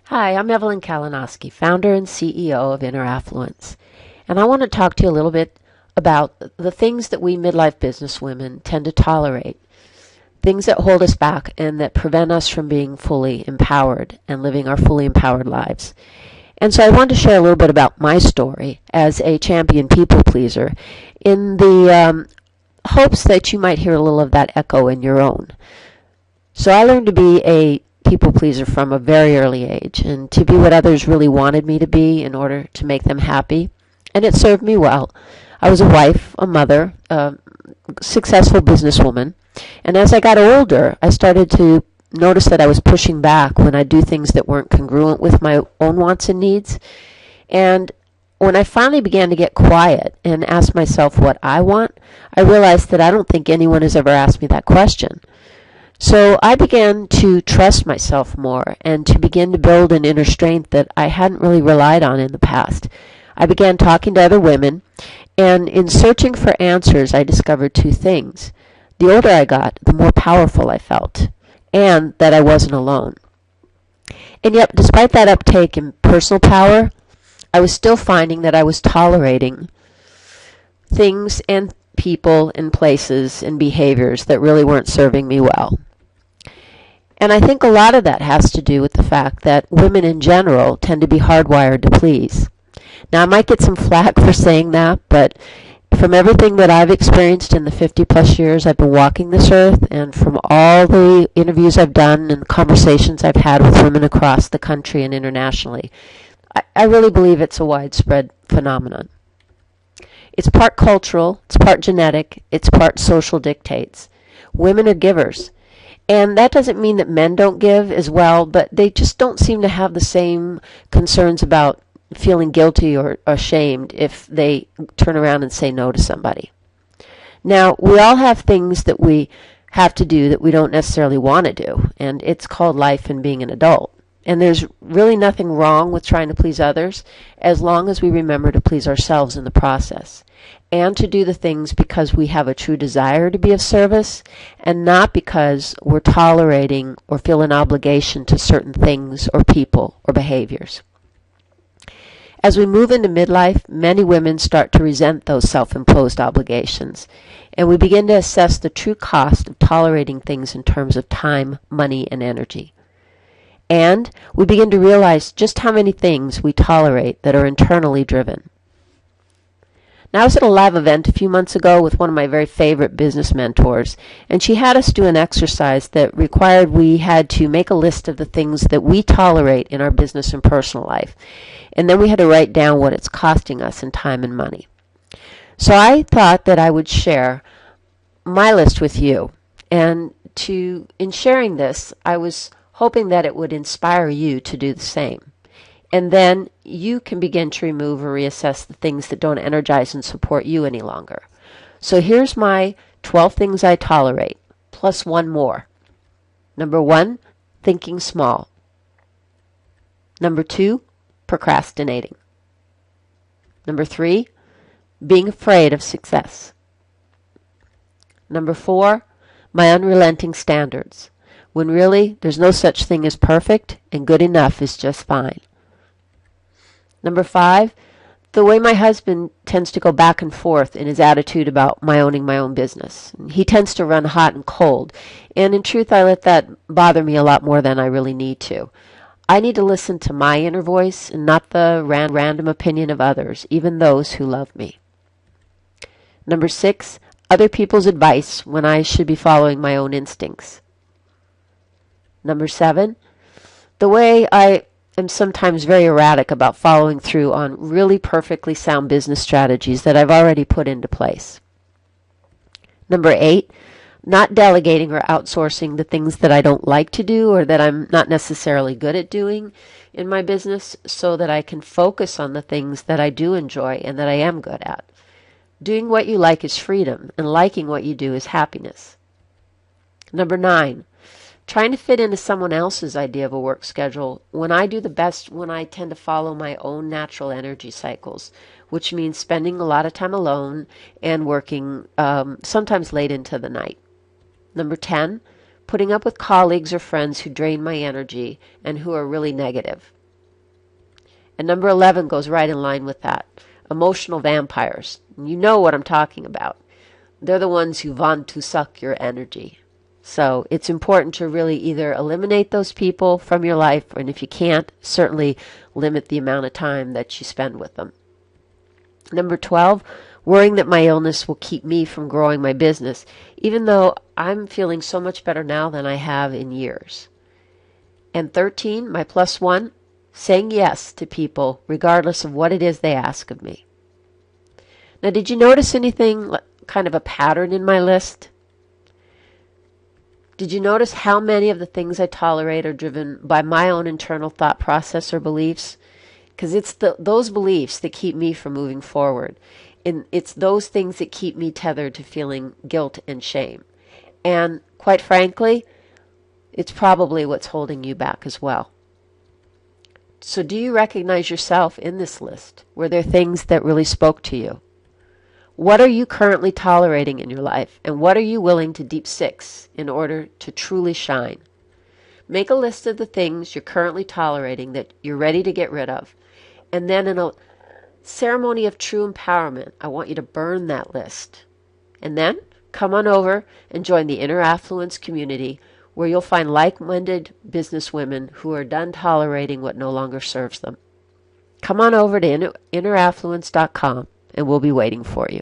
Hi, I'm Evelyn Kalinowski, founder and CEO of Affluence. And I want to talk to you a little bit about the things that we midlife businesswomen tend to tolerate, things that hold us back and that prevent us from being fully empowered and living our fully empowered lives. And so I wanted to share a little bit about my story as a champion people pleaser in the hopes that you might hear a little of that echo in your own. So I learned to be a people pleaser from a very early age and to be what others really wanted me to be in order to make them happy. And it served me well. I was a wife, a mother, a successful businesswoman. And as I got older, I started to notice that I was pushing back when I do things that weren't congruent with my own wants and needs. And when I finally began to get quiet and ask myself what I want, I realized that I don't think anyone has ever asked me that question. So I began to trust myself more and to begin to build an inner strength that I hadn't really relied on in the past. I began talking to other women, and in searching for answers, I discovered two things. The older I got, the more powerful I felt, and that I wasn't alone. And yet, despite that uptake in personal power, I was still finding that I was tolerating things and people and places and behaviors that really weren't serving me well. And I think a lot of that has to do with the fact that women in general tend to be hardwired to please. Now, I might get some flack for saying that, but from everything that I've experienced in the 50-plus years I've been walking this earth, and from all the interviews I've done and conversations I've had with women across the country and internationally, I really believe it's a widespread phenomenon. It's part cultural, it's part genetic, it's part social dictates. Women are givers. And that doesn't mean that men don't give as well, but they just don't seem to have the same concerns about feeling guilty or ashamed if they turn around and say no to somebody. Now, we all have things that we have to do that we don't necessarily want to do, and it's called life and being an adult. And there's really nothing wrong with trying to please others as long as we remember to please ourselves in the process and to do the things because we have a true desire to be of service and not because we're tolerating or feel an obligation to certain things or people or behaviors. As we move into midlife, many women start to resent those self-imposed obligations, and we begin to assess the true cost of tolerating things in terms of time, money, and energy. And we begin to realize just how many things we tolerate that are internally driven. Now, I was at a live event a few months ago with one of my very favorite business mentors, and she had us do an exercise that required we had to make a list of the things that we tolerate in our business and personal life. And then we had to write down what it's costing us in time and money. So I thought that I would share my list with you. And in sharing this, I was hoping that it would inspire you to do the same. And then you can begin to remove or reassess the things that don't energize and support you any longer. So here's my 12 things I tolerate, plus one more. Number 1, thinking small. Number 2, procrastinating. Number 3, being afraid of success. Number 4, my unrelenting standards, when really there's no such thing as perfect and good enough is just fine. Number 5, the way my husband tends to go back and forth in his attitude about my owning my own business. He tends to run hot and cold, and in truth I let that bother me a lot more than I really need to. I need to listen to my inner voice and not the random opinion of others, even those who love me. Number 6, other people's advice when I should be following my own instincts. Number 7, the way I am sometimes very erratic about following through on really perfectly sound business strategies that I've already put into place. Number 8, not delegating or outsourcing the things that I don't like to do or that I'm not necessarily good at doing in my business so that I can focus on the things that I do enjoy and that I am good at. Doing what you like is freedom, and liking what you do is happiness. Number 9, trying to fit into someone else's idea of a work schedule when I do the best when I tend to follow my own natural energy cycles, which means spending a lot of time alone and working sometimes late into the night. Number 10, putting up with colleagues or friends who drain my energy and who are really negative. And number 11 goes right in line with that. Emotional vampires. You know what I'm talking about. They're the ones who want to suck your energy. So it's important to really either eliminate those people from your life, and if you can't, certainly limit the amount of time that you spend with them. Number 12, worrying that my illness will keep me from growing my business, even though I'm feeling so much better now than I have in years. And 13, my plus one, saying yes to people regardless of what it is they ask of me. Now, did you notice anything, kind of a pattern in my list? Did you notice how many of the things I tolerate are driven by my own internal thought process or beliefs? Because it's those beliefs that keep me from moving forward. And it's those things that keep me tethered to feeling guilt and shame. And quite frankly, it's probably what's holding you back as well. So do you recognize yourself in this list? Were there things that really spoke to you? What are you currently tolerating in your life, and what are you willing to deep six in order to truly shine? Make a list of the things you're currently tolerating that you're ready to get rid of, and then in a ceremony of true empowerment, I want you to burn that list. And then come on over and join the Inner Affluence community, where you'll find like-minded businesswomen who are done tolerating what no longer serves them. Come on over to inneraffluence.com, and we'll be waiting for you.